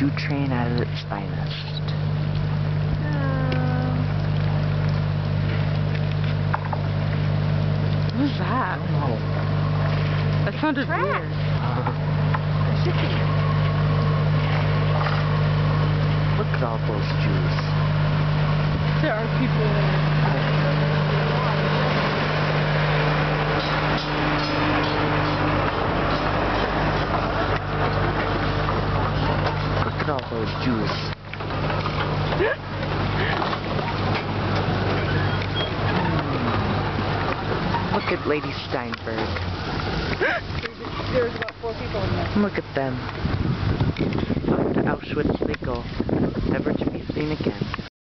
Jew train at its finest. What was that? I don't know. That sounded weird. Look at all those Jews. There are people Look at all those Jews. Look at Lady Steinberg. There's about 4 people in there. Look at them. Off to Auschwitz they go, never to be seen again.